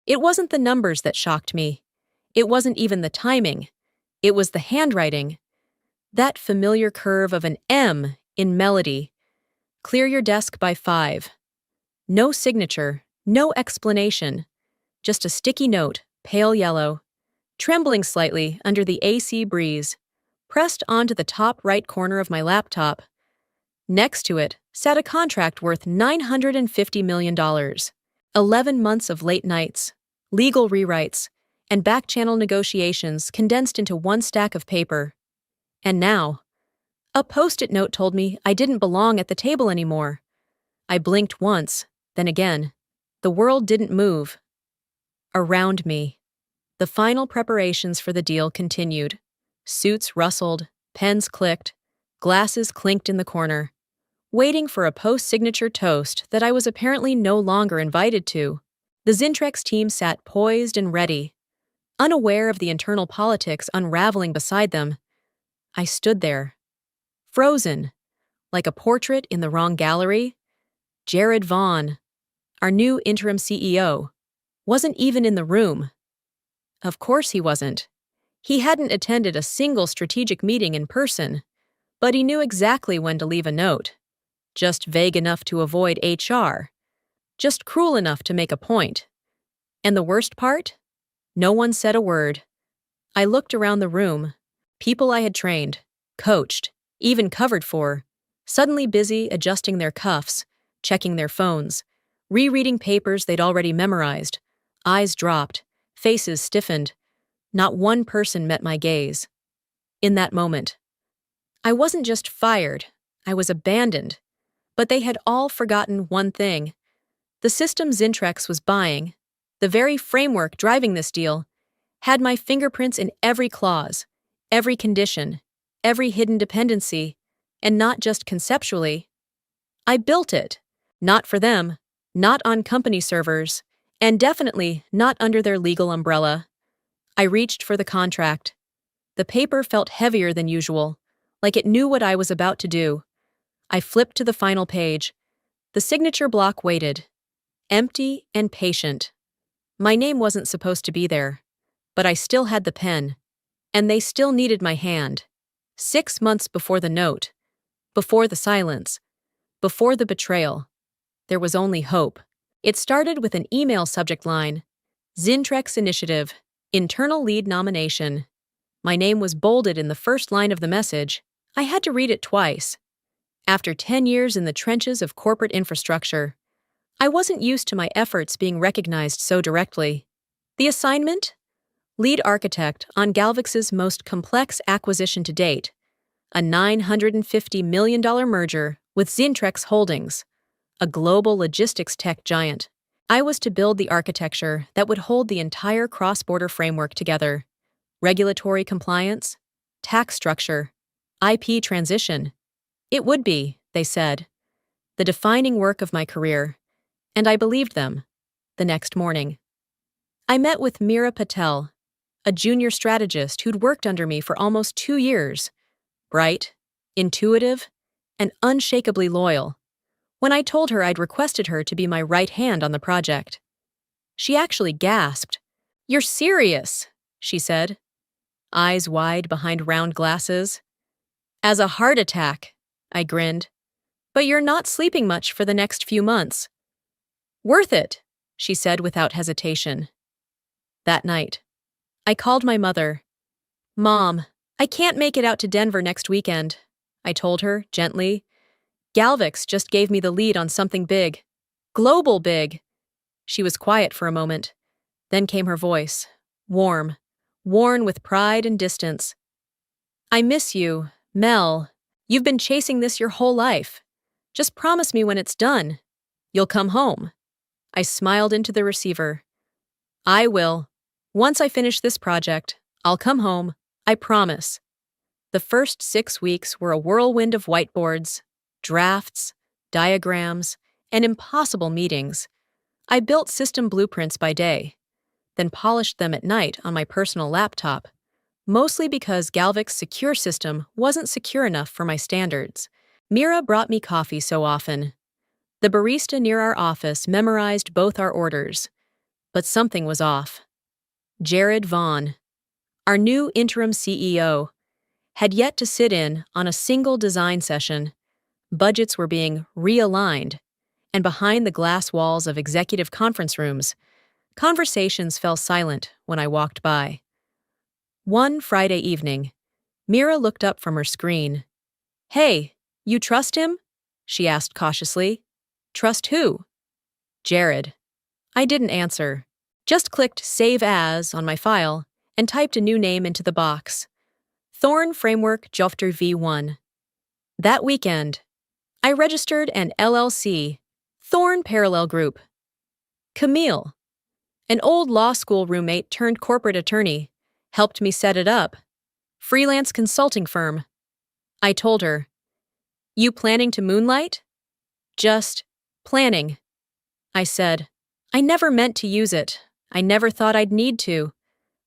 It wasn't the numbers that shocked me. It wasn't even the timing. It was the handwriting. That familiar curve of an M in melody. Clear your desk by 5. No signature, no explanation. Just a sticky note, pale yellow, trembling slightly under the AC breeze, pressed onto the top right corner of my laptop. Next to it sat a contract worth $950 million. 11 months of late nights, legal rewrites, and back-channel negotiations condensed into one stack of paper. And now, a post-it note told me I didn't belong at the table anymore. I blinked once, then again. The world didn't move. Around me, the final preparations for the deal continued. Suits rustled, pens clicked, glasses clinked in the corner, waiting for a post-signature toast that I was apparently no longer invited to. The Zintrex team sat poised and ready, unaware of the internal politics unraveling beside them. I stood there, frozen, like a portrait in the wrong gallery. Jared Vaughn, our new interim CEO, wasn't even in the room. Of course he wasn't. He hadn't attended a single strategic meeting in person, but he knew exactly when to leave a note. Just vague enough to avoid HR. Just cruel enough to make a point. And the worst part? No one said a word. I looked around the room. People I had trained, coached, even covered for, suddenly busy adjusting their cuffs, checking their phones, rereading papers they'd already memorized. Eyes dropped, faces stiffened. Not one person met my gaze. In that moment, I wasn't just fired, I was abandoned. But they had all forgotten one thing. The system Zintrex was buying, the very framework driving this deal, had my fingerprints in every clause, every condition, every hidden dependency, and not just conceptually. I built it, not for them, not on company servers, and definitely not under their legal umbrella. I reached for the contract. The paper felt heavier than usual, like it knew what I was about to do. I flipped to the final page. The signature block waited, empty and patient. My name wasn't supposed to be there, but I still had the pen, and they still needed my hand. 6 months before the note, before the silence, before the betrayal, there was only hope. It started with an email subject line, Zintrex Initiative, Internal Lead Nomination. My name was bolded in the first line of the message. I had to read it twice. After 10 years in the trenches of corporate infrastructure, I wasn't used to my efforts being recognized so directly. The assignment? Lead architect on Galvix's most complex acquisition to date, a $950 million merger with Zintrex Holdings, a global logistics tech giant. I was to build the architecture that would hold the entire cross-border framework together. Regulatory compliance, tax structure, IP transition. It would be, they said, the defining work of my career, and I believed them. The next morning, I met with Meera Patel, a junior strategist who'd worked under me for almost 2 years, bright, intuitive, and unshakably loyal. When I told her I'd requested her to be my right hand on the project, she actually gasped. "You're serious," she said, eyes wide behind round glasses. "As a heart attack," I grinned. "But you're not sleeping much for the next few months." "Worth it," she said without hesitation. That night, I called my mother. "Mom, I can't make it out to Denver next weekend," I told her, gently. "Galvix just gave me the lead on something big. Global big." She was quiet for a moment. Then came her voice, warm, worn with pride and distance. "I miss you, Mel. You've been chasing this your whole life. Just promise me when it's done. You'll come home." I smiled into the receiver. "I will. Once I finish this project, I'll come home. I promise." The first 6 weeks were a whirlwind of whiteboards, drafts, diagrams, and impossible meetings. I built system blueprints by day, then polished them at night on my personal laptop, mostly because Galvix's secure system wasn't secure enough for my standards. Meera brought me coffee so often. The barista near our office memorized both our orders. But something was off. Jared Vaughn, our new interim CEO, had yet to sit in on a single design session. Budgets were being realigned, and behind the glass walls of executive conference rooms, conversations fell silent when I walked by. One Friday evening, Mira looked up from her screen. "Hey, you trust him?" she asked cautiously. "Trust who?" "Jared." I didn't answer, just clicked Save As on my file and typed a new name into the box. Thorn Framework Jofter V1. That weekend, I registered an LLC, Thorn Parallel Group. Camille, an old law school roommate turned corporate attorney, helped me set it up. Freelance consulting firm. I told her, "You planning to moonlight?" "Just planning," I said. I never meant to use it. I never thought I'd need to.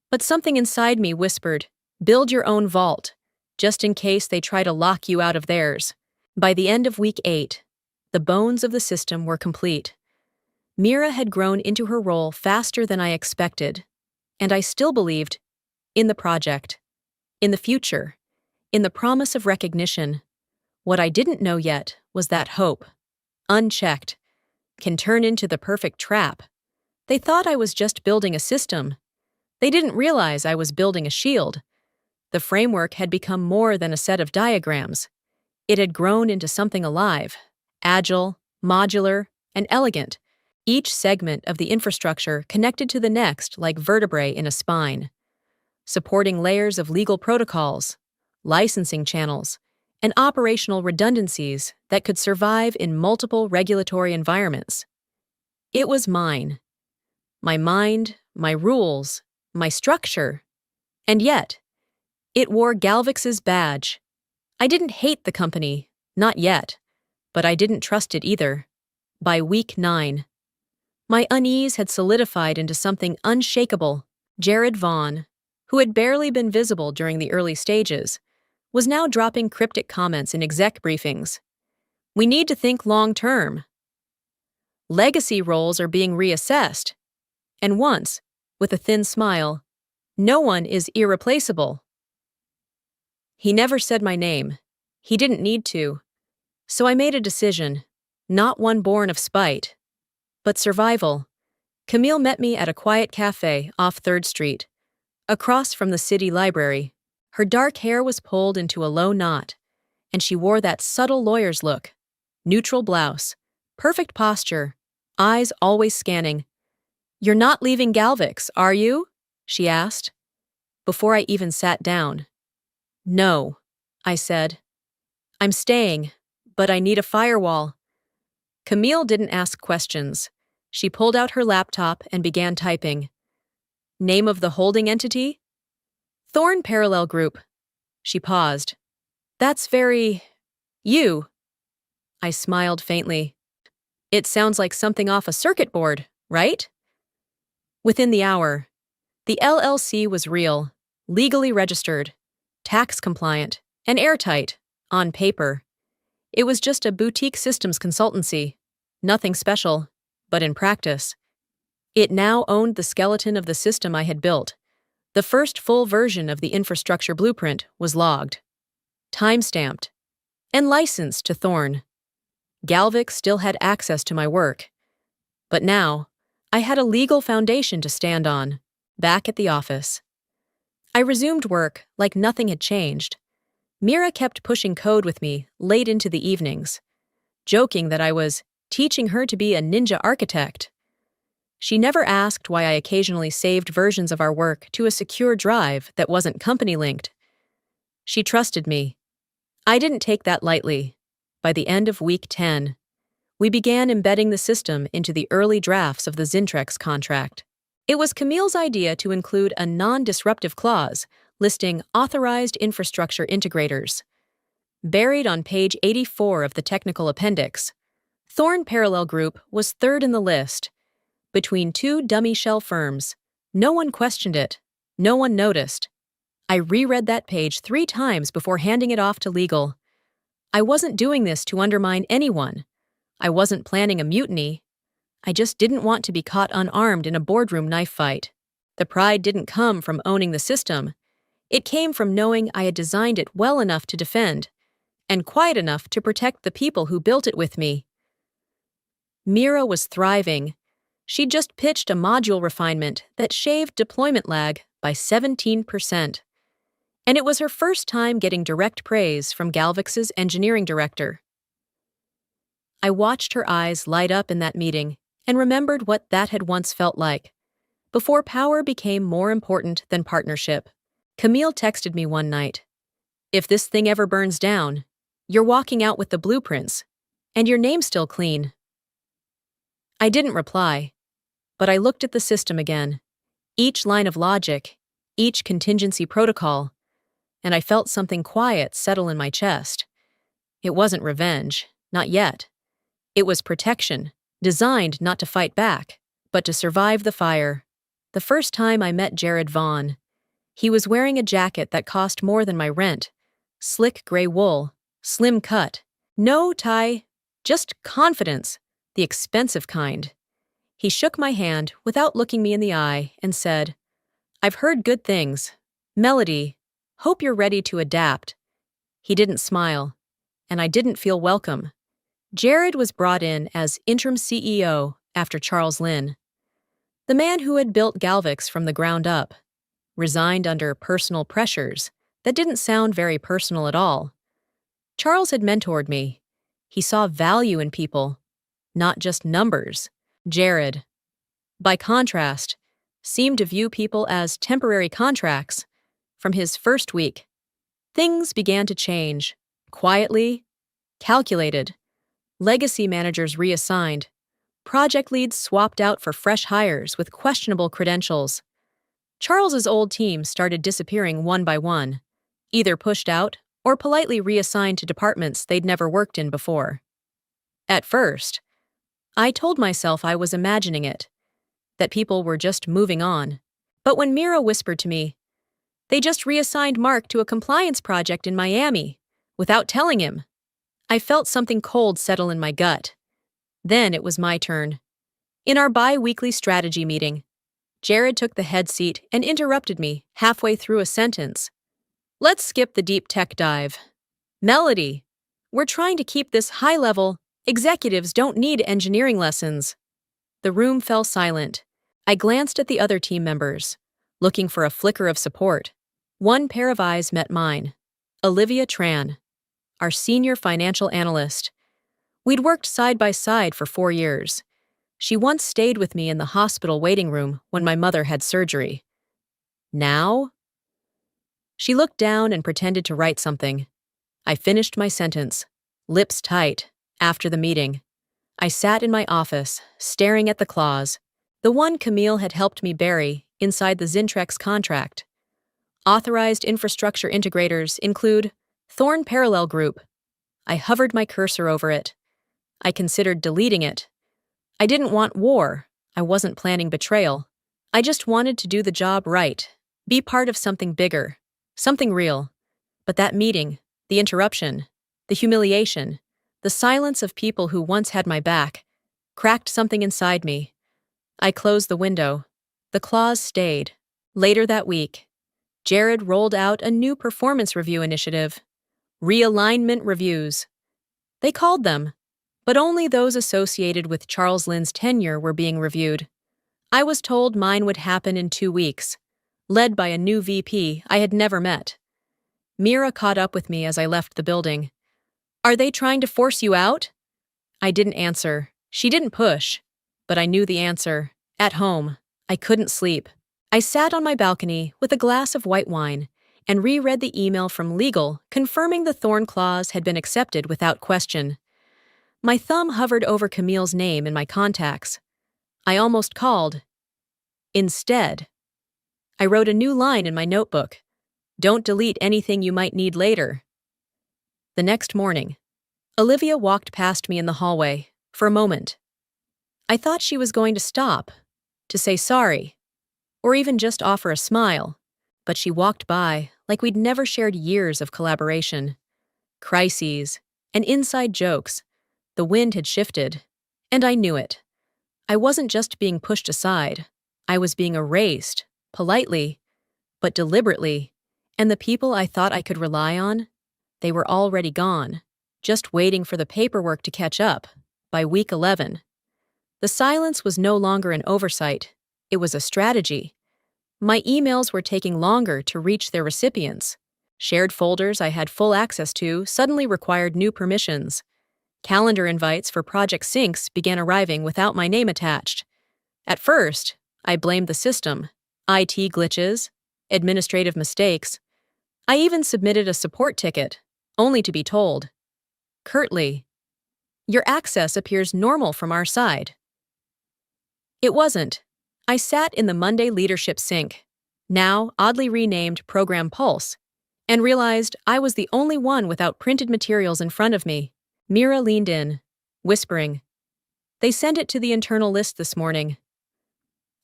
But something inside me whispered, "Build your own vault, just in case they try to lock you out of theirs." By the end of week 8, the bones of the system were complete. Mira had grown into her role faster than I expected, and I still believed in the project, in the future, in the promise of recognition. What I didn't know yet was that hope, unchecked, can turn into the perfect trap. They thought I was just building a system. They didn't realize I was building a shield. The framework had become more than a set of diagrams. It had grown into something alive, agile, modular, and elegant, each segment of the infrastructure connected to the next like vertebrae in a spine, supporting layers of legal protocols, licensing channels, and operational redundancies that could survive in multiple regulatory environments. It was mine. My mind, my rules, my structure. And yet, it wore Galvix's badge. I didn't hate the company, not yet, but I didn't trust it either. By week 9, my unease had solidified into something unshakable. Jared Vaughn, who had barely been visible during the early stages, was now dropping cryptic comments in exec briefings. "We need to think long-term. Legacy roles are being reassessed." And once, with a thin smile, "No one is irreplaceable." He never said my name. He didn't need to. So I made a decision, not one born of spite, but survival. Camille met me at a quiet cafe off 3rd Street, across from the city library. Her dark hair was pulled into a low knot, and she wore that subtle lawyer's look. Neutral blouse, perfect posture, eyes always scanning. "You're not leaving Galvix, are you?" she asked, before I even sat down. "No," I said. "I'm staying, but I need a firewall." Camille didn't ask questions. She pulled out her laptop and began typing. "Name of the holding entity?" "Thorn Parallel Group." She paused. "That's very... you." I smiled faintly. "It sounds like something off a circuit board, right?" Within the hour, the LLC was real, legally registered, tax compliant, and airtight, on paper. It was just a boutique systems consultancy, nothing special, but in practice. It now owned the skeleton of the system I had built. The first full version of the infrastructure blueprint was logged, time-stamped, and licensed to Thorn. Galvix still had access to my work. But now, I had a legal foundation to stand on, back at the office. I resumed work like nothing had changed. Mira kept pushing code with me late into the evenings, joking that I was teaching her to be a ninja architect. She never asked why I occasionally saved versions of our work to a secure drive that wasn't company-linked. She trusted me. I didn't take that lightly. By the end of week 10, we began embedding the system into the early drafts of the Zintrex contract. It was Camille's idea to include a non-disruptive clause listing authorized infrastructure integrators. Buried on page 84 of the technical appendix, Thorn Parallel Group was third in the list. Between 2 dummy shell firms, no one questioned it, no one noticed. I reread that page 3 times before handing it off to legal. I wasn't doing this to undermine anyone. I wasn't planning a mutiny. I just didn't want to be caught unarmed in a boardroom knife fight. The pride didn't come from owning the system. It came from knowing I had designed it well enough to defend, and quiet enough to protect the people who built it with me. Mira was thriving. She'd just pitched a module refinement that shaved deployment lag by 17%. And it was her first time getting direct praise from Galvix's engineering director. I watched her eyes light up in that meeting and remembered what that had once felt like, before power became more important than partnership. Camille texted me one night, "If this thing ever burns down, you're walking out with the blueprints, and your name's still clean." I didn't reply, but I looked at the system again, each line of logic, each contingency protocol, and I felt something quiet settle in my chest. It wasn't revenge, not yet. It was protection, designed not to fight back, but to survive the fire. The first time I met Jared Vaughn, he was wearing a jacket that cost more than my rent, slick gray wool, slim cut, no tie, just confidence, the expensive kind. He shook my hand without looking me in the eye and said, "I've heard good things. Melody, hope you're ready to adapt." He didn't smile, and I didn't feel welcome. Jared was brought in as interim CEO after Charles Lynn. The man who had built Galvix from the ground up resigned under personal pressures that didn't sound very personal at all. Charles had mentored me. He saw value in people, not just numbers. Jared, by contrast, seemed to view people as temporary contracts. From his first week, things began to change, quietly, calculated. Legacy managers reassigned. Project leads swapped out for fresh hires with questionable credentials. Charles's old team started disappearing one by one, either pushed out or politely reassigned to departments they'd never worked in before. At first, I told myself I was imagining it, that people were just moving on. But when Mira whispered to me, "They just reassigned Mark to a compliance project in Miami, without telling him," I felt something cold settle in my gut. Then it was my turn. In our bi-weekly strategy meeting, Jared took the head seat and interrupted me halfway through a sentence. "Let's skip the deep tech dive. Melody, we're trying to keep this high level. Executives don't need engineering lessons." The room fell silent. I glanced at the other team members, looking for a flicker of support. One pair of eyes met mine. Olivia Tran, our senior financial analyst. We'd worked side by side for 4 years. She once stayed with me in the hospital waiting room when my mother had surgery. Now? She looked down and pretended to write something. I finished my sentence, lips tight, after the meeting. I sat in my office, staring at the clause, the one Camille had helped me bury inside the Zintrex contract. Authorized infrastructure integrators include Thorn Parallel Group. I hovered my cursor over it. I considered deleting it. I didn't want war. I wasn't planning betrayal. I just wanted to do the job right, be part of something bigger, something real. But that meeting, the interruption, the humiliation, the silence of people who once had my back, cracked something inside me. I closed the window. The clause stayed. Later that week, Jared rolled out a new performance review initiative. Realignment reviews. They called them, but only those associated with Charles Lynn's tenure were being reviewed. I was told mine would happen in 2 weeks, led by a new VP I had never met. Mira caught up with me as I left the building. "Are they trying to force you out?" I didn't answer. She didn't push, but I knew the answer. At home, I couldn't sleep. I sat on my balcony with a glass of white wine and reread the email from legal confirming the Thorn clause had been accepted without question. My thumb hovered over Camille's name in my contacts. I almost called. Instead, I wrote a new line in my notebook. "Don't delete anything you might need later." The next morning, Olivia walked past me in the hallway, for a moment. I thought she was going to stop, to say sorry, or even just offer a smile, but she walked by like we'd never shared years of collaboration. Crises and inside jokes. The wind had shifted, and I knew it. I wasn't just being pushed aside. I was being erased, politely, but deliberately. And the people I thought I could rely on, they were already gone, just waiting for the paperwork to catch up. By week 11, the silence was no longer an oversight, it was a strategy. My emails were taking longer to reach their recipients. Shared folders I had full access to suddenly required new permissions. Calendar invites for project syncs began arriving without my name attached. At first, I blamed the system, IT glitches, administrative mistakes. I even submitted a support ticket, only to be told, curtly, "Your access appears normal from our side." It wasn't. I sat in the Monday Leadership Sync, now oddly renamed Program Pulse, and realized I was the only one without printed materials in front of me. Mira leaned in, whispering, "They sent it to the internal list this morning."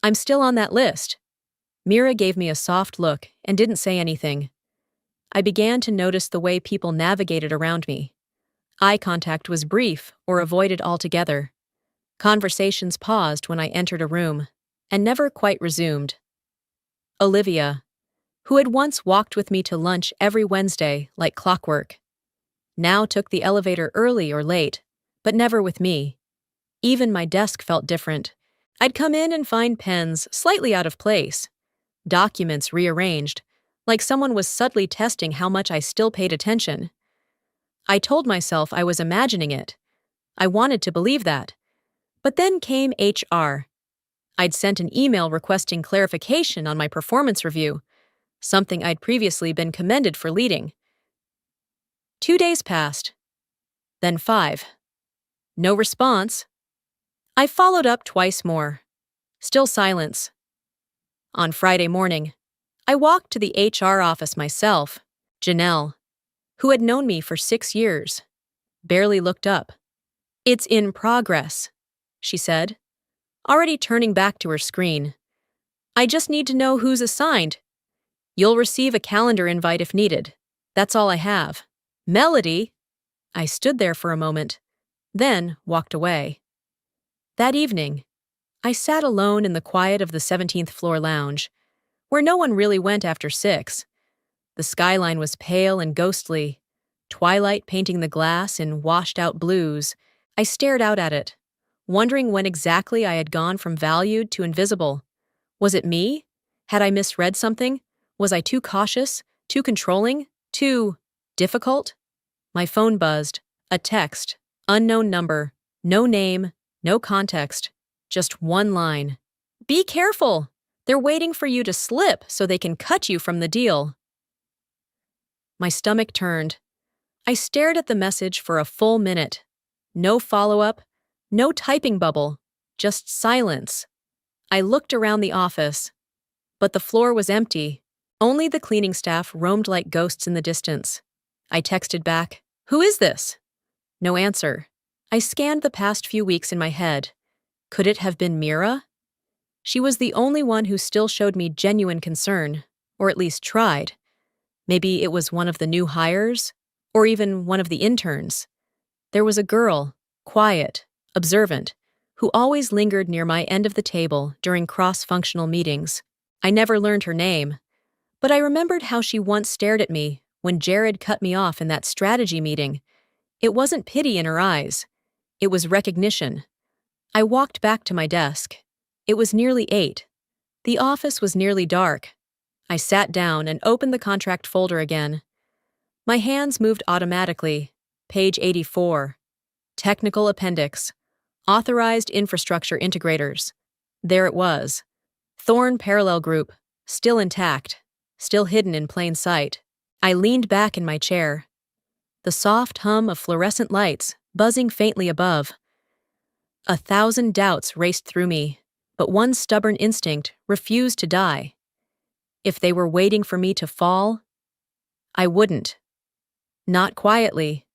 "I'm still on that list." Mira gave me a soft look and didn't say anything. I began to notice the way people navigated around me. Eye contact was brief or avoided altogether. Conversations paused when I entered a room, and never quite resumed. Olivia, who had once walked with me to lunch every Wednesday like clockwork, now took the elevator early or late, but never with me. Even my desk felt different. I'd come in and find pens slightly out of place, documents rearranged, like someone was subtly testing how much I still paid attention. I told myself I was imagining it. I wanted to believe that. But then came HR. I'd sent an email requesting clarification on my performance review, something I'd previously been commended for leading. 2 days passed. Then 5. No response. I followed up twice more. Still silence. On Friday morning, I walked to the HR office myself. Janelle, who had known me for 6 years, barely looked up. "It's in progress," she said, already turning back to her screen. "I just need to know who's assigned. You'll receive a calendar invite if needed. That's all I have." "Melody?" I stood there for a moment, then walked away. That evening, I sat alone in the quiet of the 17th floor lounge, where no one really went after 6. The skyline was pale and ghostly, twilight painting the glass in washed-out blues. I stared out at it, wondering when exactly I had gone from valued to invisible. Was it me? Had I misread something? Was I too cautious, too controlling, too difficult? My phone buzzed. A text. Unknown number. No name. No context. Just one line. "Be careful! They're waiting for you to slip so they can cut you from the deal." My stomach turned. I stared at the message for a full minute. No follow-up, no typing bubble, just silence. I looked around the office, but the floor was empty. Only the cleaning staff roamed like ghosts in the distance. I texted back, "Who is this?" No answer. I scanned the past few weeks in my head. Could it have been Mira? She was the only one who still showed me genuine concern, or at least tried. Maybe it was one of the new hires, or even one of the interns. There was a girl, quiet, observant, who always lingered near my end of the table during cross-functional meetings. I never learned her name, but I remembered how she once stared at me when Jared cut me off in that strategy meeting. It wasn't pity in her eyes. It was recognition. I walked back to my desk. It was nearly 8. The office was nearly dark. I sat down and opened the contract folder again. My hands moved automatically. Page 84. Technical Appendix. Authorized Infrastructure Integrators. There it was. Thorn Parallel Group. Still intact. Still hidden in plain sight. I leaned back in my chair. The soft hum of fluorescent lights buzzing faintly above. 1,000 doubts raced through me, but one stubborn instinct refused to die. If they were waiting for me to fall, I wouldn't. Not quietly.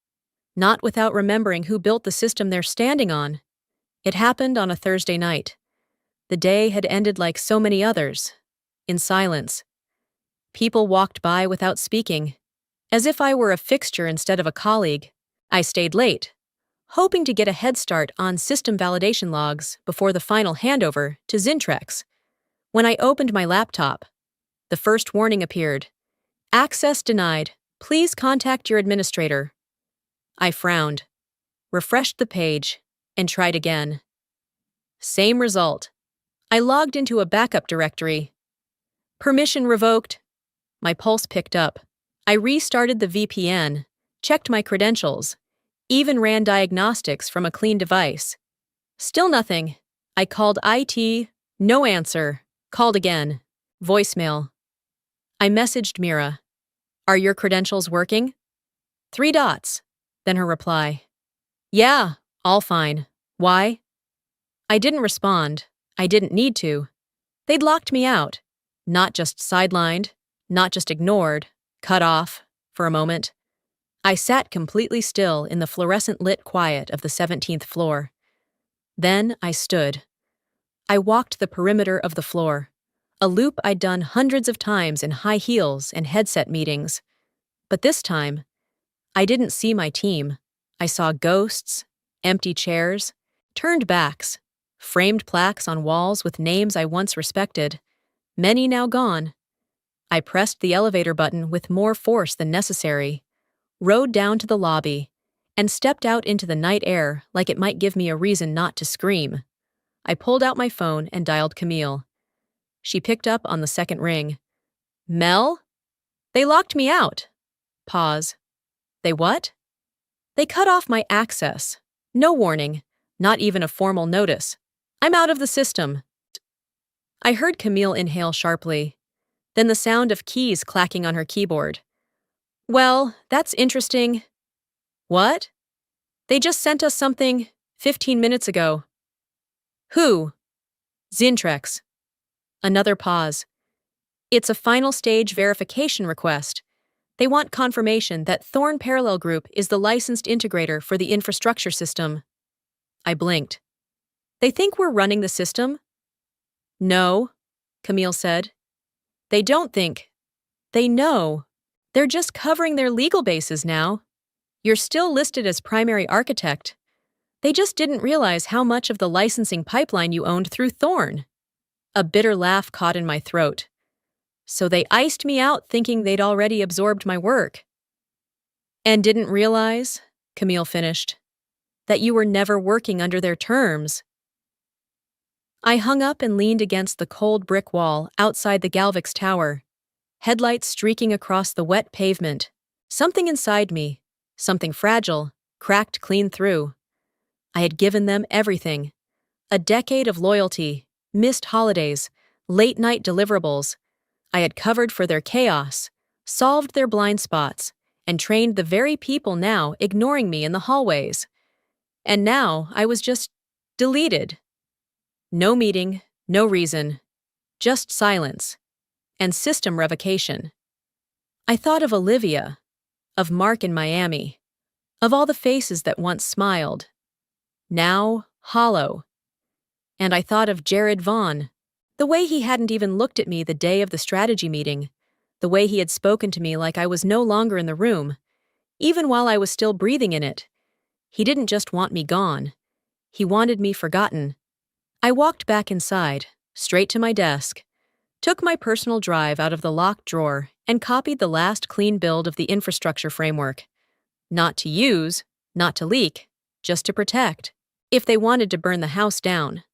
Not without remembering who built the system they're standing on. It happened on a Thursday night. The day had ended like so many others, in silence. People walked by without speaking, as if I were a fixture instead of a colleague. I stayed late, hoping to get a head start on system validation logs before the final handover to Zintrex. When I opened my laptop, the first warning appeared. Access denied. Please contact your administrator. I frowned, refreshed the page, and tried again. Same result. I logged into a backup directory. Permission revoked. My pulse picked up. I restarted the VPN, checked my credentials, even ran diagnostics from a clean device. Still nothing. I called IT, no answer. Called again. Voicemail. I messaged Mira. Are your credentials working? 3 dots. Then her reply. Yeah, all fine. Why? I didn't respond. I didn't need to. They'd locked me out. Not just sidelined, not just ignored, cut off, for a moment. I sat completely still in the fluorescent-lit quiet of the 17th floor. Then I stood. I walked the perimeter of the floor, a loop I'd done hundreds of times in high heels and headset meetings. But this time, I didn't see my team. I saw ghosts, empty chairs, turned backs, framed plaques on walls with names I once respected, many now gone. I pressed the elevator button with more force than necessary, rode down to the lobby, and stepped out into the night air like it might give me a reason not to scream. I pulled out my phone and dialed Camille. She picked up on the second ring. Mel? They locked me out. Pause. They what? They cut off my access. No warning, not even a formal notice. I'm out of the system. I heard Camille inhale sharply, then the sound of keys clacking on her keyboard. Well, that's interesting. What? They just sent us something 15 minutes ago. Who? Zintrex. Another pause. It's a final stage verification request. They want confirmation that Thorn Parallel Group is the licensed integrator for the infrastructure system. I blinked. They think we're running the system? No, Camille said. They don't think. They know. They're just covering their legal bases now. You're still listed as primary architect. They just didn't realize how much of the licensing pipeline you owned through Thorn. A bitter laugh caught in my throat. So they iced me out thinking they'd already absorbed my work. And didn't realize, Camille finished, that you were never working under their terms. I hung up and leaned against the cold brick wall outside the Galvix Tower, headlights streaking across the wet pavement. Something inside me, something fragile, cracked clean through. I had given them everything. A decade of loyalty, missed holidays, late-night deliverables. I had covered for their chaos, solved their blind spots, and trained the very people now ignoring me in the hallways. And now I was just deleted. No meeting, no reason, just silence, and system revocation. I thought of Olivia, of Mark in Miami, of all the faces that once smiled, now hollow. And I thought of Jared Vaughn, the way he hadn't even looked at me the day of the strategy meeting, the way he had spoken to me like I was no longer in the room, even while I was still breathing in it. He didn't just want me gone. He wanted me forgotten. I walked back inside, straight to my desk, took my personal drive out of the locked drawer, and copied the last clean build of the infrastructure framework. Not to use, not to leak, just to protect. If they wanted to burn the house down,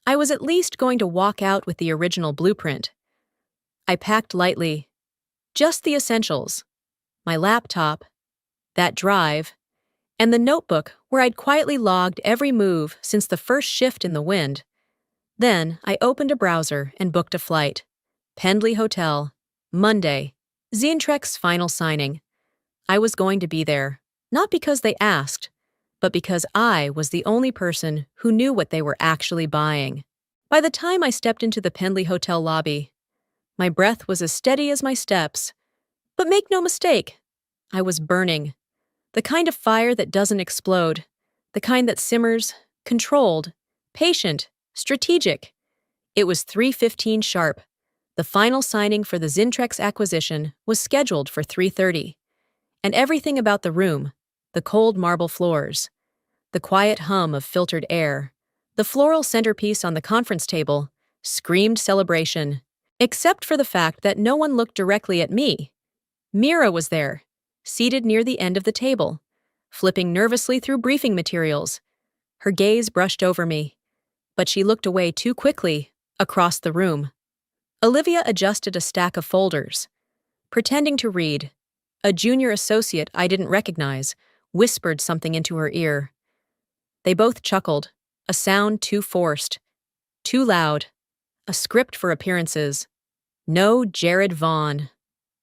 I was at least going to walk out with the original blueprint. I packed lightly, just the essentials, my laptop, that drive, and the notebook where I'd quietly logged every move since the first shift in the wind. Then I opened a browser and booked a flight. Pendley Hotel, Monday, Zintrex final signing. I was going to be there, not because they asked, but because I was the only person who knew what they were actually buying. By the time I stepped into the Pendley Hotel lobby, my breath was as steady as my steps. But make no mistake, I was burning. The kind of fire that doesn't explode, the kind that simmers, controlled, patient, strategic. It was 3:15 sharp. The final signing for the Zintrex acquisition was scheduled for 3:30. And everything about the room, the cold marble floors, the quiet hum of filtered air, the floral centerpiece on the conference table, screamed celebration, except for the fact that no one looked directly at me. Mira was there, seated near the end of the table, flipping nervously through briefing materials. Her gaze brushed over me, but she looked away too quickly, across the room. Olivia adjusted a stack of folders, pretending to read. A junior associate I didn't recognize whispered something into her ear. They both chuckled, a sound too forced, too loud, a script for appearances. No Jared Vaughn.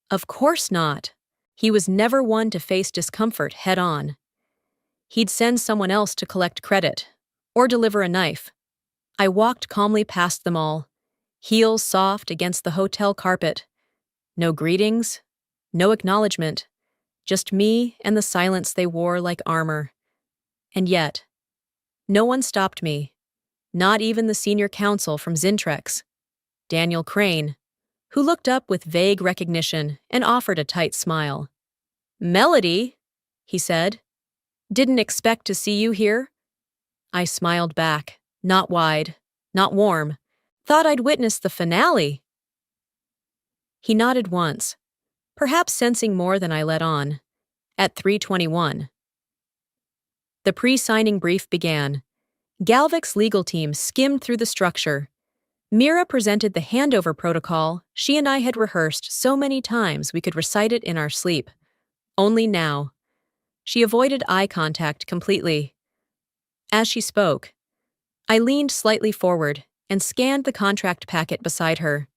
Of course not. He was never one to face discomfort head-on. He'd send someone else to collect credit, or deliver a knife. I walked calmly past them all, heels soft against the hotel carpet. No greetings, no acknowledgement, just me and the silence they wore like armor. And yet, no one stopped me, not even the senior counsel from Zintrex, Daniel Crane, who looked up with vague recognition and offered a tight smile. "Melody," he said. "Didn't expect to see you here." I smiled back, not wide, not warm. "Thought I'd witness the finale." He nodded once, perhaps sensing more than I let on. At 3:21. The pre-signing brief began. Galvic's legal team skimmed through the structure. Mira presented the handover protocol she and I had rehearsed so many times we could recite it in our sleep. Only now. She avoided eye contact completely. As she spoke, I leaned slightly forward and scanned the contract packet beside her.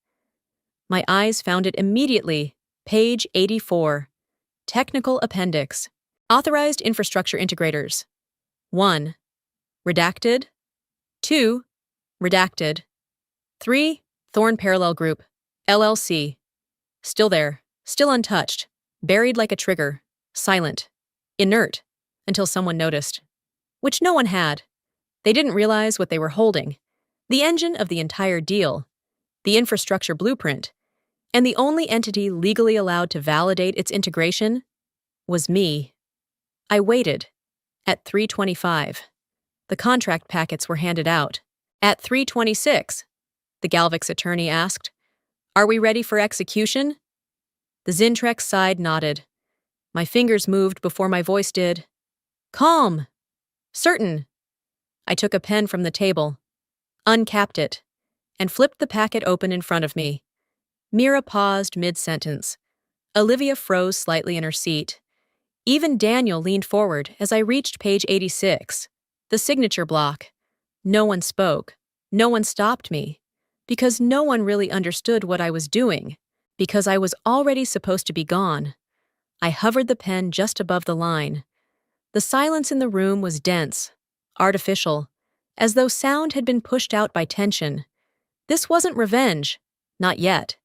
My eyes found it immediately. Page 84. Technical Appendix. Authorized Infrastructure Integrators. 1. Redacted. 2. Redacted. 3. Thorn Parallel Group, LLC. Still there, still untouched, buried like a trigger, silent, inert, until someone noticed. Which no one had. They didn't realize what they were holding. The engine of the entire deal, the infrastructure blueprint, and the only entity legally allowed to validate its integration was me. I waited. At 3:25, the contract packets were handed out. At 3:26, the Galvic's attorney asked, "Are we ready for execution?" The Zintrex side nodded. My fingers moved before my voice did. "Calm. Certain." I took a pen from the table, uncapped it, and flipped the packet open in front of me. Mira paused mid-sentence. Olivia froze slightly in her seat. Even Daniel leaned forward as I reached page 86, the signature block. No one spoke. No one stopped me. Because no one really understood what I was doing. Because I was already supposed to be gone. I hovered the pen just above the line. The silence in the room was dense, artificial, as though sound had been pushed out by tension. This wasn't revenge. Not yet.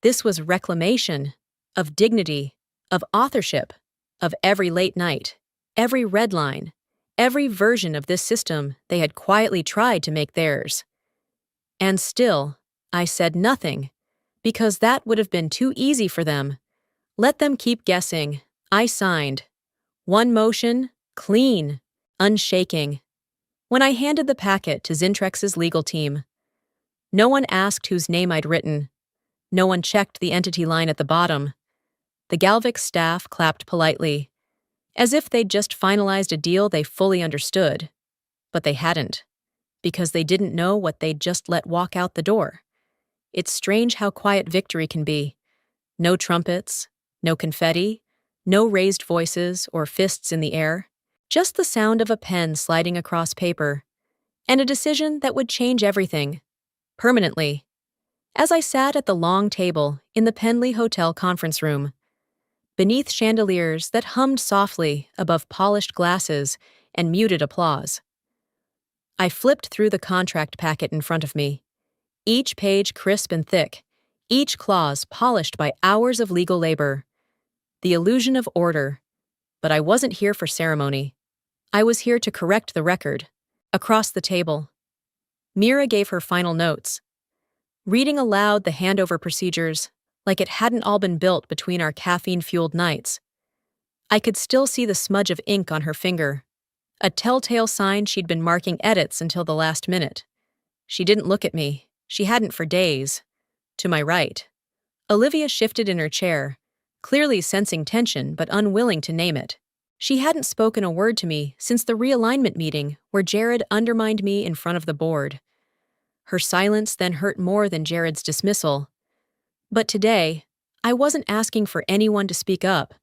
This was reclamation. Of dignity. Of authorship. Of every late night, every red line, every version of this system they had quietly tried to make theirs. And still, I said nothing, because that would have been too easy for them. Let them keep guessing. I signed. One motion, clean, unshaking. When I handed the packet to Zintrex's legal team, no one asked whose name I'd written. No one checked the entity line at the bottom. The Galvic staff clapped politely, as if they'd just finalized a deal they fully understood. But they hadn't, because they didn't know what they'd just let walk out the door. It's strange how quiet victory can be. No trumpets, no confetti, no raised voices or fists in the air, just the sound of a pen sliding across paper, and a decision that would change everything, permanently. As I sat at the long table in the Penley Hotel conference room, beneath chandeliers that hummed softly above polished glasses and muted applause, I flipped through the contract packet in front of me, each page crisp and thick, each clause polished by hours of legal labor. The illusion of order. But I wasn't here for ceremony. I was here to correct the record. Across the table, Mira gave her final notes, reading aloud the handover procedures like it hadn't all been built between our caffeine-fueled nights. I could still see the smudge of ink on her finger, a telltale sign she'd been marking edits until the last minute. She didn't look at me. She hadn't for days. To my right, Olivia shifted in her chair, clearly sensing tension but unwilling to name it. She hadn't spoken a word to me since the realignment meeting where Jared undermined me in front of the board. Her silence then hurt more than Jared's dismissal. But today, I wasn't asking for anyone to speak up.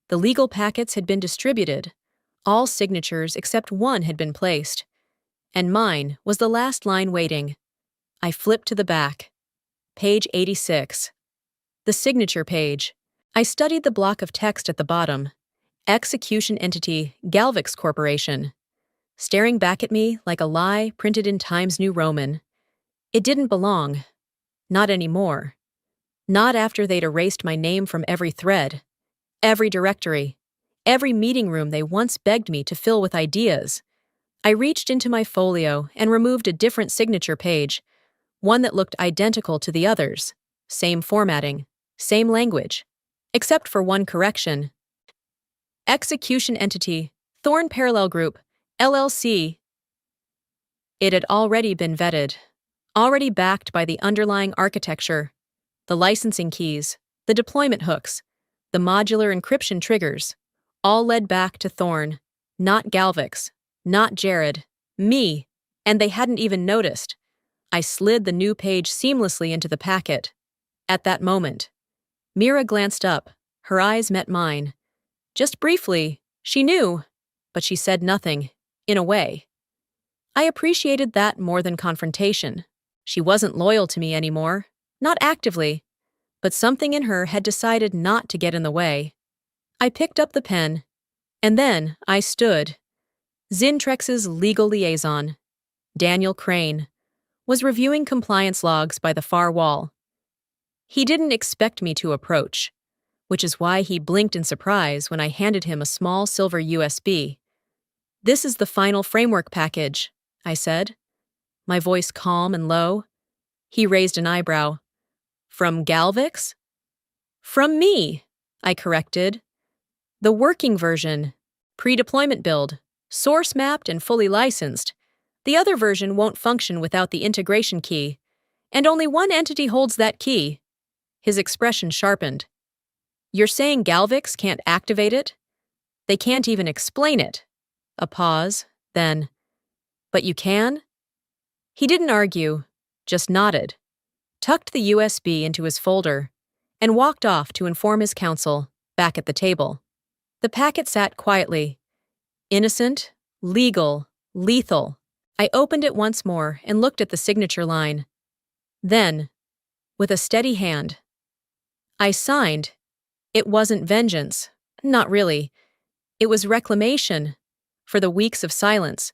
The legal packets had been distributed. All signatures except one had been placed. And mine was the last line waiting. I flipped to the back. Page 86. The signature page. I studied the block of text at the bottom. Execution entity, Galvix Corporation. Staring back at me like a lie printed in Times New Roman. It didn't belong. Not anymore. Not after they'd erased my name from every thread, every directory, every meeting room they once begged me to fill with ideas. I reached into my folio and removed a different signature page, one that looked identical to the others. Same formatting, same language, except for one correction. Execution entity, Thorn Parallel Group, LLC. It had already been vetted, already backed by the underlying architecture, the licensing keys, the deployment hooks, the modular encryption triggers, all led back to Thorn, not Galvix, not Jared, me, and they hadn't even noticed. I slid the new page seamlessly into the packet. At that moment, Mira glanced up, her eyes met mine. Just briefly, she knew, but she said nothing, in a way. I appreciated that more than confrontation. She wasn't loyal to me anymore, not actively, but something in her had decided not to get in the way. I picked up the pen, and then I stood. Zintrex's legal liaison, Daniel Crane, was reviewing compliance logs by the far wall. He didn't expect me to approach, which is why he blinked in surprise when I handed him a small silver USB. "This is the final framework package," I said, my voice calm and low. He raised an eyebrow. "From Galvix?" "From me," I corrected. "The working version, pre-deployment build, source-mapped and fully licensed. The other version won't function without the integration key, and only one entity holds that key." His expression sharpened. "You're saying Galvix can't activate it? They can't even explain it." A pause, then, "But you can?" He didn't argue, just nodded, tucked the USB into his folder, and walked off to inform his counsel, back at the table. The packet sat quietly. Innocent, legal, lethal. I opened it once more and looked at the signature line. Then, with a steady hand, I signed. It wasn't vengeance. Not really. It was reclamation. For the weeks of silence.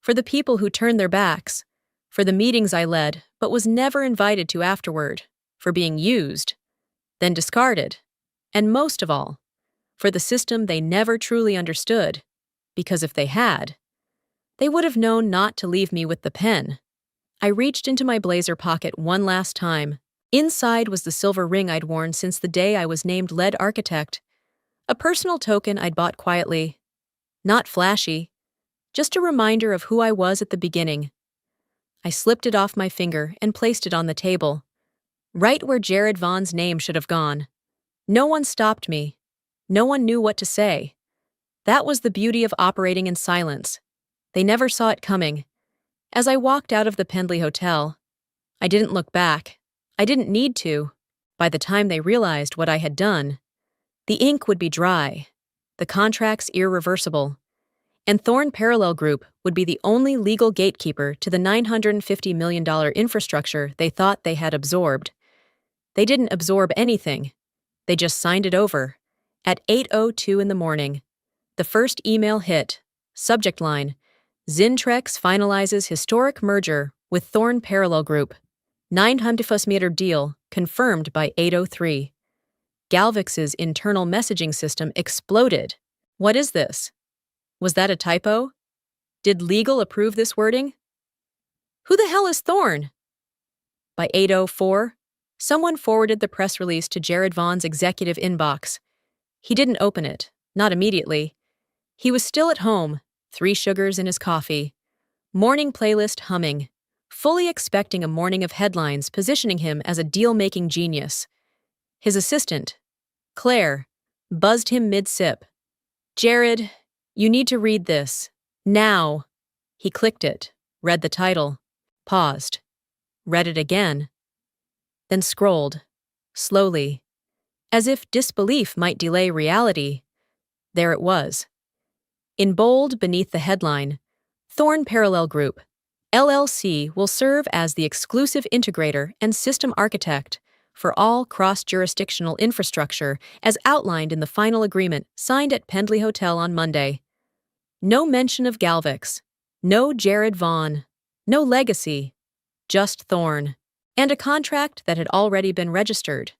For the people who turned their backs. For the meetings I led but was never invited to afterward. For being used, then discarded. And most of all, for the system they never truly understood. Because if they had, they would have known not to leave me with the pen. I reached into my blazer pocket one last time. Inside was the silver ring I'd worn since the day I was named lead architect. A personal token I'd bought quietly. Not flashy, just a reminder of who I was at the beginning. I slipped it off my finger and placed it on the table, right where Jared Vaughn's name should have gone. No one stopped me. No one knew what to say. That was the beauty of operating in silence. They never saw it coming. As I walked out of the Pendley Hotel, I didn't look back. I didn't need to. By the time they realized what I had done, the ink would be dry, the contracts irreversible, and Thorn Parallel Group would be the only legal gatekeeper to the $950 million infrastructure they thought they had absorbed. They didn't absorb anything. They just signed it over. At 8:02 in the morning, the first email hit. Subject line: Zintrex finalizes historic merger with Thorn Parallel Group. 900 deal confirmed by 8:03. Galvix's internal messaging system exploded. What is this? Was that a typo? Did legal approve this wording? Who the hell is Thorn? By 8:04, someone forwarded the press release to Jared Vaughn's executive inbox. He didn't open it, not immediately. He was still at home, 3 sugars in his coffee, morning playlist humming, fully expecting a morning of headlines positioning him as a deal-making genius. His assistant, Claire, buzzed him mid-sip. "Jared, you need to read this. Now." He clicked it, read the title, paused, read it again, then scrolled, slowly. As if disbelief might delay reality, there it was. In bold beneath the headline, Thorn Parallel Group, LLC will serve as the exclusive integrator and system architect for all cross-jurisdictional infrastructure as outlined in the final agreement signed at Pendley Hotel on Monday. No mention of Galvix, no Jared Vaughn, no legacy, just Thorn, and a contract that had already been registered,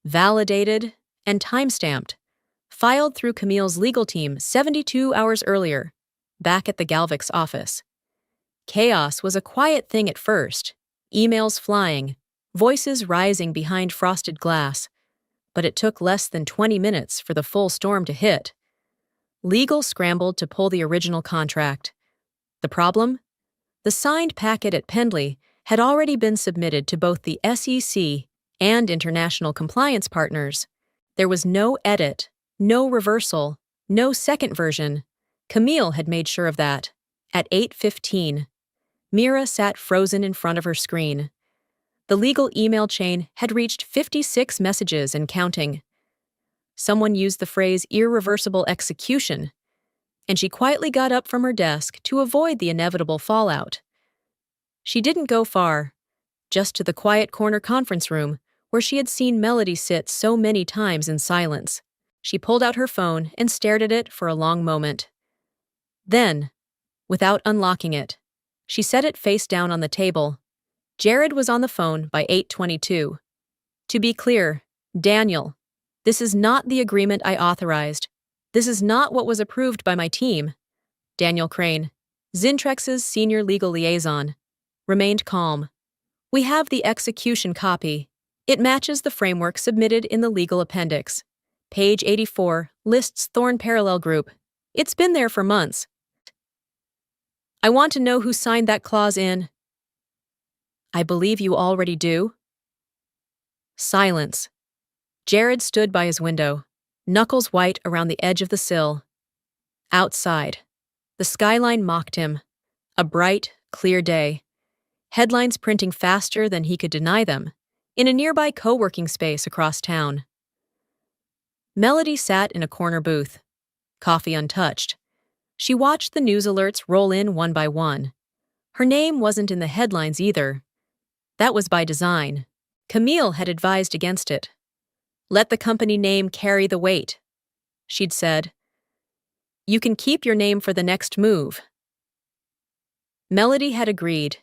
validated, and time-stamped, filed through Camille's legal team 72 hours earlier, back at the Galvix office. Chaos was a quiet thing at first, emails flying, voices rising behind frosted glass, but it took less than 20 minutes for the full storm to hit. Legal scrambled to pull the original contract. The problem? The signed packet at Pendley had already been submitted to both the SEC and international compliance partners. There was no edit, no reversal, no second version. Camille had made sure of that. At 8:15, Mira sat frozen in front of her screen. The legal email chain had reached 56 messages and counting. Someone used the phrase irreversible execution, and she quietly got up from her desk to avoid the inevitable fallout. She didn't go far, just to the quiet corner conference room where she had seen Melody sit so many times in silence. She pulled out her phone and stared at it for a long moment. Then, without unlocking it, she set it face down on the table. Jared was on the phone by 8:22. "To be clear, Daniel, this is not the agreement I authorized. This is not what was approved by my team." Daniel Crane, Zintrex's senior legal liaison, remained calm. "We have the execution copy. It matches the framework submitted in the legal appendix. Page 84 lists Thorn Parallel Group. It's been there for months. I want to know who signed that clause in." "I believe you already do." Silence. Jared stood by his window, knuckles white around the edge of the sill. Outside, the skyline mocked him. A bright, clear day. Headlines printing faster than he could deny them, in a nearby co-working space across town. Melody sat in a corner booth, coffee untouched. She watched the news alerts roll in one by one. Her name wasn't in the headlines either. That was by design. Camille had advised against it. "Let the company name carry the weight," she'd said. "You can keep your name for the next move." Melody had agreed.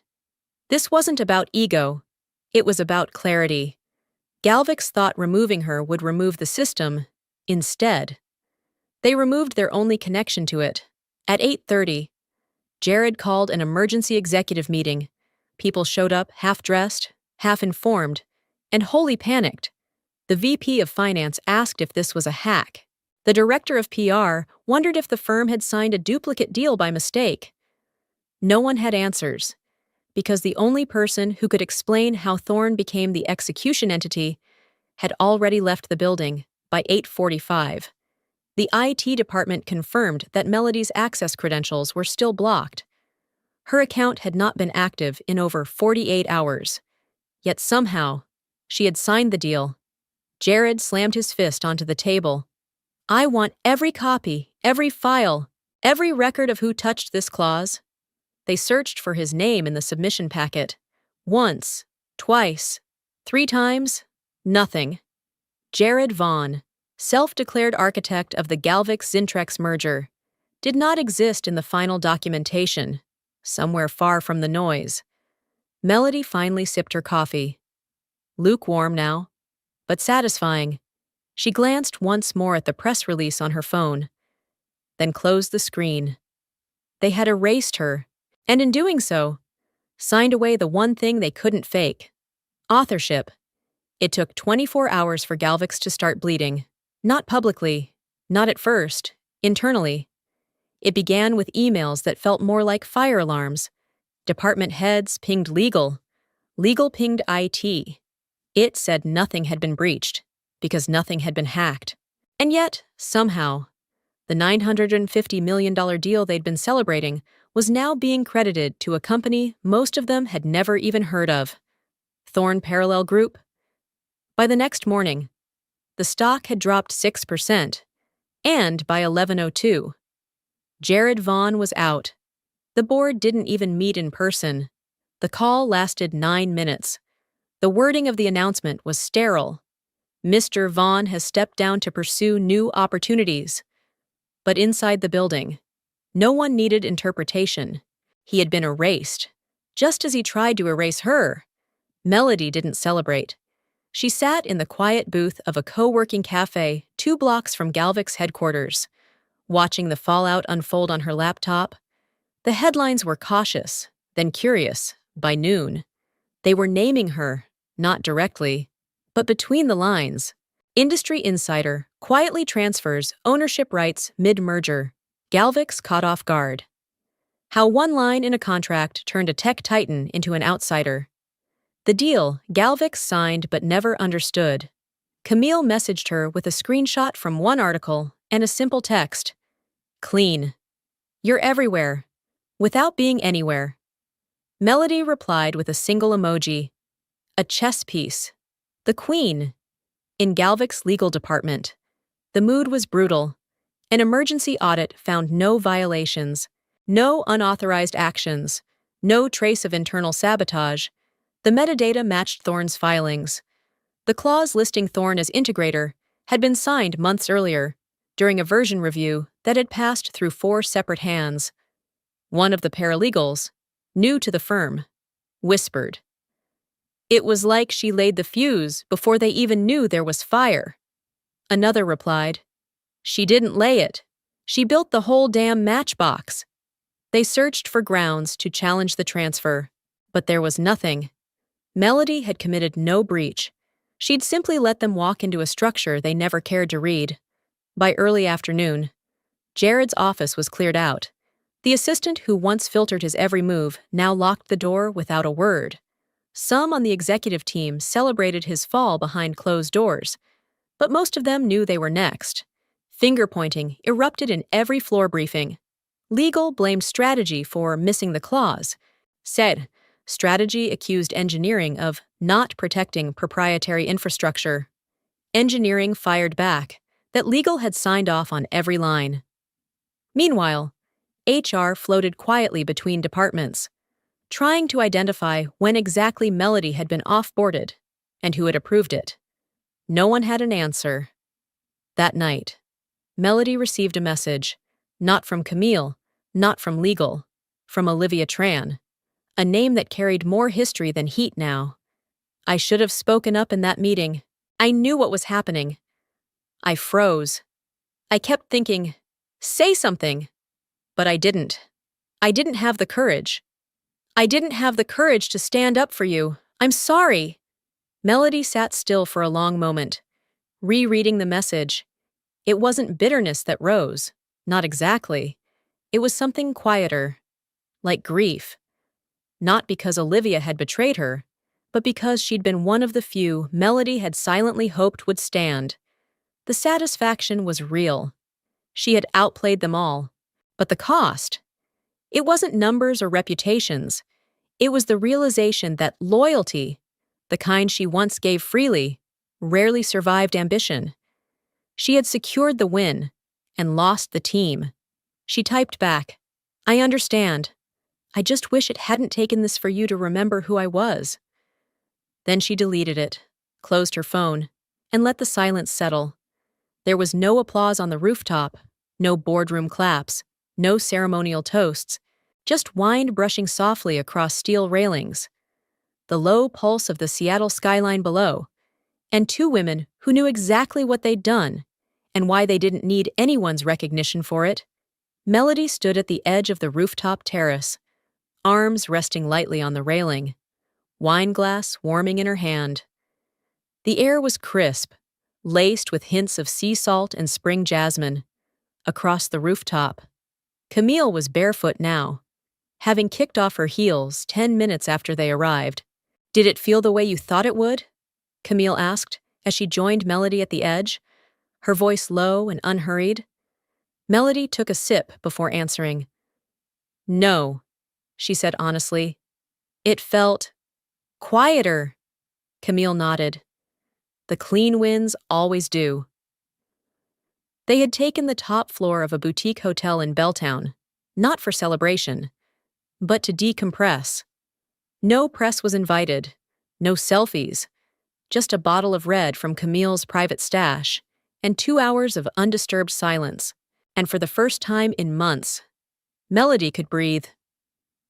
This wasn't about ego. It was about clarity. Galvix thought removing her would remove the system. Instead, they removed their only connection to it. At 8:30, Jared called an emergency executive meeting. People showed up half-dressed, half-informed, and wholly panicked. The VP of Finance asked if this was a hack. The director of PR wondered if the firm had signed a duplicate deal by mistake. No one had answers, because the only person who could explain how Thorn became the execution entity had already left the building by 8:45. The IT department confirmed that Melody's access credentials were still blocked. Her account had not been active in over 48 hours. Yet somehow, she had signed the deal. Jared slammed his fist onto the table. "I want every copy, every file, every record of who touched this clause." They searched for his name in the submission packet. Once, twice, 3 times, nothing. Jared Vaughn, self-declared architect of the Galvix-Zintrex merger, did not exist in the final documentation, somewhere far from the noise. Melody finally sipped her coffee. Lukewarm now, but satisfying. She glanced once more at the press release on her phone, then closed the screen. They had erased her, and in doing so, signed away the one thing they couldn't fake: authorship. It took 24 hours for Galvix to start bleeding. Not publicly, not at first, internally. It began with emails that felt more like fire alarms. Department heads pinged legal. Legal pinged IT. It said nothing had been breached, because nothing had been hacked. And yet, somehow, the $950 million deal they'd been celebrating was now being credited to a company most of them had never even heard of. Thorn Parallel Group. By the next morning, the stock had dropped 6%, and by 11:02, Jared Vaughn was out. The board didn't even meet in person. The call lasted 9 minutes. The wording of the announcement was sterile. Mr. Vaughn has stepped down to pursue new opportunities. But inside the building, no one needed interpretation. He had been erased, just as he tried to erase her. Melody didn't celebrate. She sat in the quiet booth of a co-working cafe 2 blocks from Galvic's headquarters, watching the fallout unfold on her laptop. The headlines were cautious, then curious, by noon. They were naming her, not directly, but between the lines. Industry insider quietly transfers ownership rights mid-merger. Galvic's caught off guard. How one line in a contract turned a tech titan into an outsider. The deal Galvix signed but never understood. Camille messaged her with a screenshot from one article and a simple text. Clean. You're everywhere. Without being anywhere. Melody replied with a single emoji. A chess piece. The Queen. In Galvic's legal department, the mood was brutal. An emergency audit found no violations, no unauthorized actions, no trace of internal sabotage. The metadata matched Thorne's filings. The clause listing Thorne as integrator had been signed months earlier, during a version review that had passed through 4 separate hands. One of the paralegals, new to the firm, whispered. It was like she laid the fuse before they even knew there was fire. Another replied, she didn't lay it. She built the whole damn matchbox. They searched for grounds to challenge the transfer, but there was nothing. Melody had committed no breach. She'd simply let them walk into a structure they never cared to read. By early afternoon, Jared's office was cleared out. The assistant who once filtered his every move now locked the door without a word. Some on the executive team celebrated his fall behind closed doors, but most of them knew they were next. Finger-pointing erupted in every floor briefing. Legal blamed strategy for missing the clause. Said, strategy accused engineering of not protecting proprietary infrastructure. Engineering fired back that legal had signed off on every line. Meanwhile, HR floated quietly between departments, trying to identify when exactly Melody had been off-boarded and who had approved it. No one had an answer. That night, Melody received a message, not from Camille, not from legal, from Olivia Tran, a name that carried more history than heat now. I should have spoken up in that meeting. I knew what was happening. I froze. I kept thinking, say something. But I didn't. I didn't have the courage. I didn't have the courage to stand up for you. I'm sorry. Melody sat still for a long moment, rereading the message. It wasn't bitterness that rose. Not exactly. It was something quieter, like grief. Not because Olivia had betrayed her, but because she'd been one of the few Melody had silently hoped would stand. The satisfaction was real. She had outplayed them all. But the cost? It wasn't numbers or reputations. It was the realization that loyalty, the kind she once gave freely, rarely survived ambition. She had secured the win and lost the team. She typed back, I understand. I just wish it hadn't taken this for you to remember who I was. Then she deleted it, closed her phone, and let the silence settle. There was no applause on the rooftop, no boardroom claps, no ceremonial toasts, just wind brushing softly across steel railings. The low pulse of the Seattle skyline below, and 2 women who knew exactly what they'd done and why they didn't need anyone's recognition for it. Melody stood at the edge of the rooftop terrace, arms resting lightly on the railing, wine glass warming in her hand. The air was crisp, laced with hints of sea salt and spring jasmine. Across the rooftop, Camille was barefoot now, having kicked off her heels 10 minutes after they arrived. Did it feel the way you thought it would? Camille asked as she joined Melody at the edge, her voice low and unhurried. Melody took a sip before answering. No, she said honestly. It felt quieter. Camille nodded. The clean winds always do. They had taken the top floor of a boutique hotel in Belltown, not for celebration, but to decompress. No press was invited, no selfies, just a bottle of red from Camille's private stash, and 2 hours of undisturbed silence. And for the first time in months, Melody could breathe.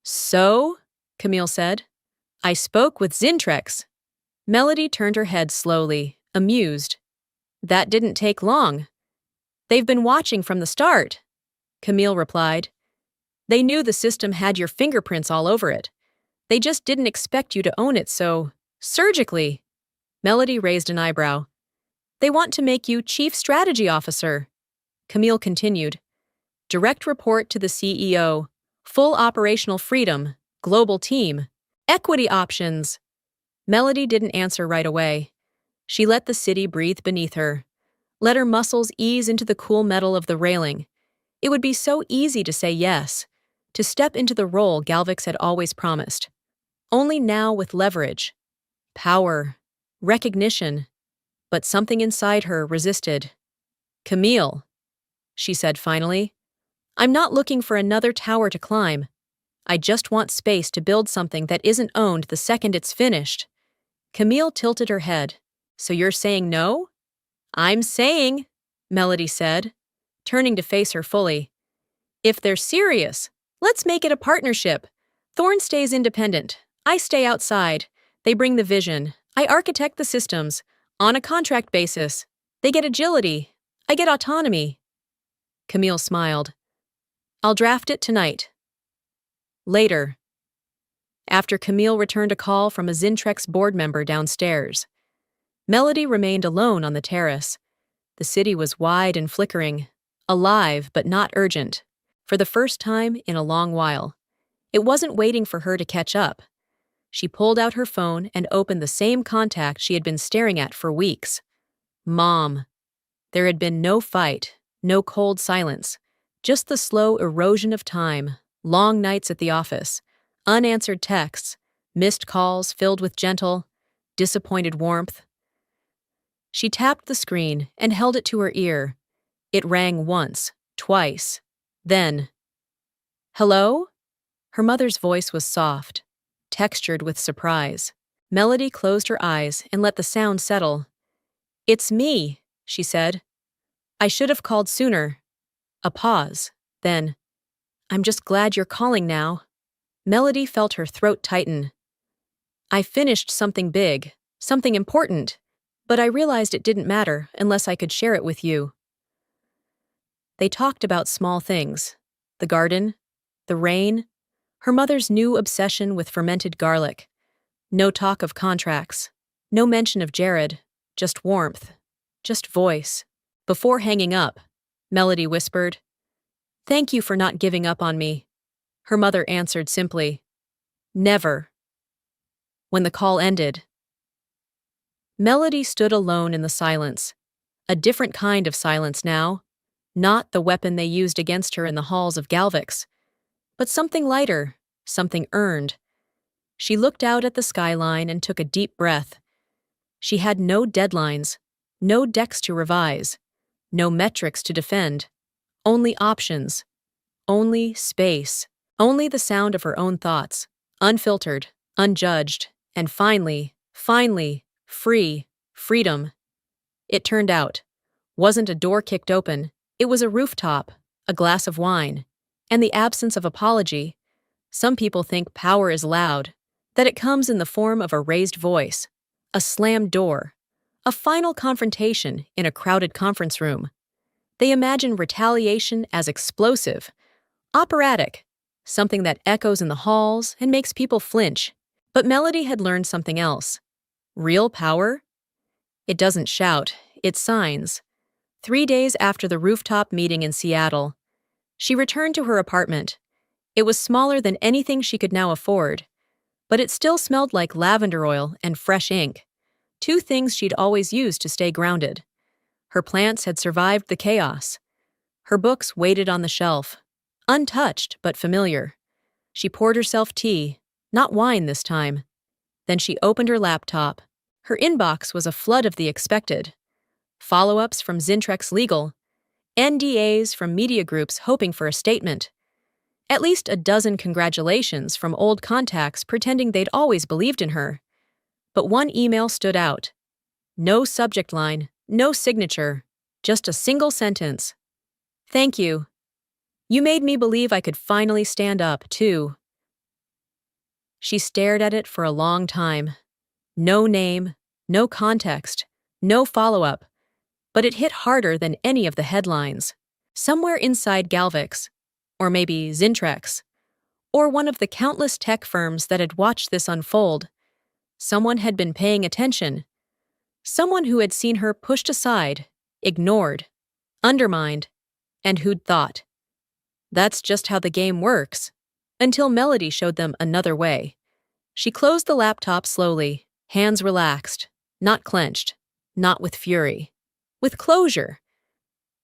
So, Camille said, I spoke with Zintrex. Melody turned her head slowly, amused. That didn't take long. They've been watching from the start, Camille replied. They knew the system had your fingerprints all over it. They just didn't expect you to own it so surgically. Melody raised an eyebrow. They want to make you Chief Strategy Officer. Camille continued. Direct report to the CEO. Full operational freedom. Global team. Equity options. Melody didn't answer right away. She let the city breathe beneath her. Let her muscles ease into the cool metal of the railing. It would be so easy to say yes, to step into the role Galvix had always promised. Only now with leverage, power, recognition. But something inside her resisted. Camille, she said finally, I'm not looking for another tower to climb. I just want space to build something that isn't owned the second it's finished. Camille tilted her head. So you're saying no? I'm saying, Melody said, turning to face her fully. If they're serious, let's make it a partnership. Thorne stays independent. I stay outside. They bring the vision. I architect the systems. On a contract basis. They get agility. I get autonomy. Camille smiled. I'll draft it tonight. Later. After Camille returned a call from a Zintrex board member downstairs, Melody remained alone on the terrace. The city was wide and flickering, alive but not urgent, for the first time in a long while. It wasn't waiting for her to catch up. She pulled out her phone and opened the same contact she had been staring at for weeks. Mom. There had been no fight, no cold silence, just the slow erosion of time, long nights at the office, unanswered texts, missed calls filled with gentle, disappointed warmth. She tapped the screen and held it to her ear. It rang once, twice, then. Hello? Her mother's voice was soft, textured with surprise. Melody closed her eyes and let the sound settle. It's me, she said. I should have called sooner. A pause, then. I'm just glad you're calling now. Melody felt her throat tighten. I finished something big, something important, but I realized it didn't matter unless I could share it with you. They talked about small things. The garden, the rain, her mother's new obsession with fermented garlic. No talk of contracts, no mention of Jared, just warmth, just voice. Before hanging up, Melody whispered, Thank you for not giving up on me. Her mother answered simply, Never. When the call ended, Melody stood alone in the silence, a different kind of silence now, not the weapon they used against her in the halls of Galvix, but something lighter, something earned. She looked out at the skyline and took a deep breath. She had no deadlines, no decks to revise, no metrics to defend, only options, only space, only the sound of her own thoughts, unfiltered, unjudged, and finally, free, freedom. It turned out, wasn't a door kicked open, it was a rooftop, a glass of wine, and the absence of apology. Some people think power is loud, that it comes in the form of a raised voice, a slammed door, a final confrontation in a crowded conference room. They imagine retaliation as explosive, operatic, something that echoes in the halls and makes people flinch. But Melody had learned something else. Real power? It doesn't shout, it signs. 3 days after the rooftop meeting in Seattle, She returned to her apartment. It was smaller than anything she could now afford, but it still smelled like lavender oil and fresh ink, two things she'd always used to stay grounded. Her plants had survived the chaos. Her books waited on the shelf, untouched but familiar. She poured herself tea, not wine this time. Then she opened her laptop. Her inbox was a flood of the expected. Follow-ups from Zintrex Legal, NDAs from media groups hoping for a statement. At least a dozen congratulations from old contacts pretending they'd always believed in her. But one email stood out. No subject line, no signature, just a single sentence. Thank you. You made me believe I could finally stand up, too. She stared at it for a long time. No name, no context, no follow-up. But it hit harder than any of the headlines. Somewhere inside Galvix, or maybe Zintrex, or one of the countless tech firms that had watched this unfold, someone had been paying attention. Someone who had seen her pushed aside, ignored, undermined, and who'd thought, that's just how the game works, until Melody showed them another way. She closed the laptop slowly, hands relaxed, not clenched, not with fury, with closure.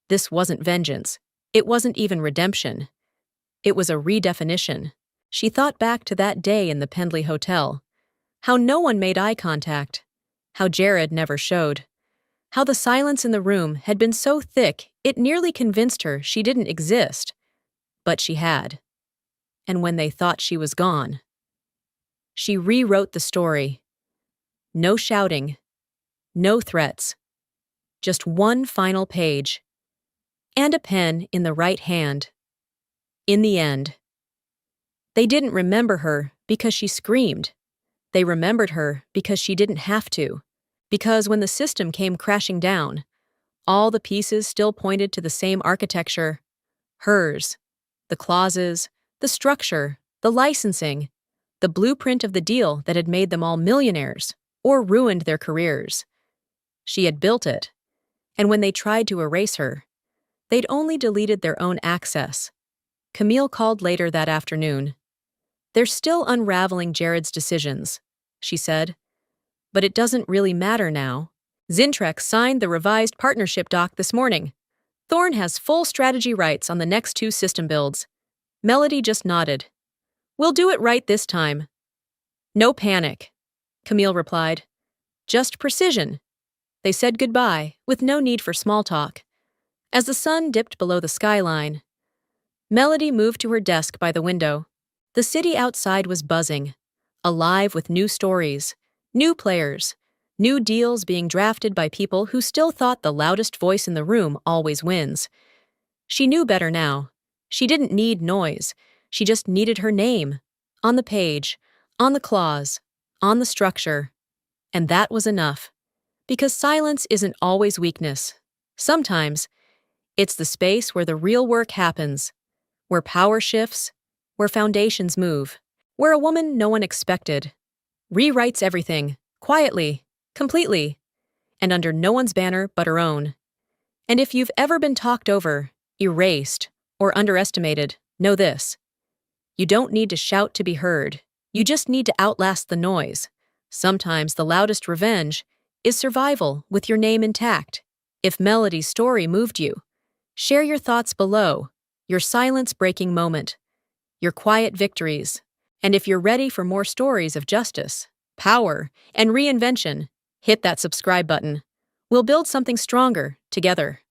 This wasn't vengeance. It wasn't even redemption. It was a redefinition. She thought back to that day in the Pendley Hotel. How no one made eye contact. How Jared never showed. How the silence in the room had been so thick it nearly convinced her she didn't exist. But she had. And when they thought she was gone, she rewrote the story. No shouting. No threats. Just one final page. And a pen in the right hand. In the end. They didn't remember her because she screamed. They remembered her because she didn't have to. Because when the system came crashing down, all the pieces still pointed to the same architecture. Hers. The clauses, the structure, the licensing, the blueprint of the deal that had made them all millionaires or ruined their careers. She had built it. And when they tried to erase her, they'd only deleted their own access. Camille called later that afternoon. They're still unraveling Jared's decisions, she said. But it doesn't really matter now. Zintrex signed the revised partnership doc this morning. Thorne has full strategy rights on the next 2 system builds. Melody just nodded. We'll do it right this time. No panic, Camille replied. Just precision. They said goodbye, with no need for small talk. As the sun dipped below the skyline, Melody moved to her desk by the window. The city outside was buzzing, alive with new stories, new players, new deals being drafted by people who still thought the loudest voice in the room always wins. She knew better now. She didn't need noise. She just needed her name. On the page, on the clause, on the structure. And that was enough. Because silence isn't always weakness. Sometimes, it's the space where the real work happens, where power shifts, where foundations move, where a woman no one expected rewrites everything, quietly, completely, and under no one's banner but her own. And if you've ever been talked over, erased, or underestimated, know this. You don't need to shout to be heard. You just need to outlast the noise. Sometimes the loudest revenge is survival with your name intact. If Melody's story moved you, share your thoughts below, your silence-breaking moment, your quiet victories. And if you're ready for more stories of justice, power, and reinvention, hit that subscribe button. We'll build something stronger together.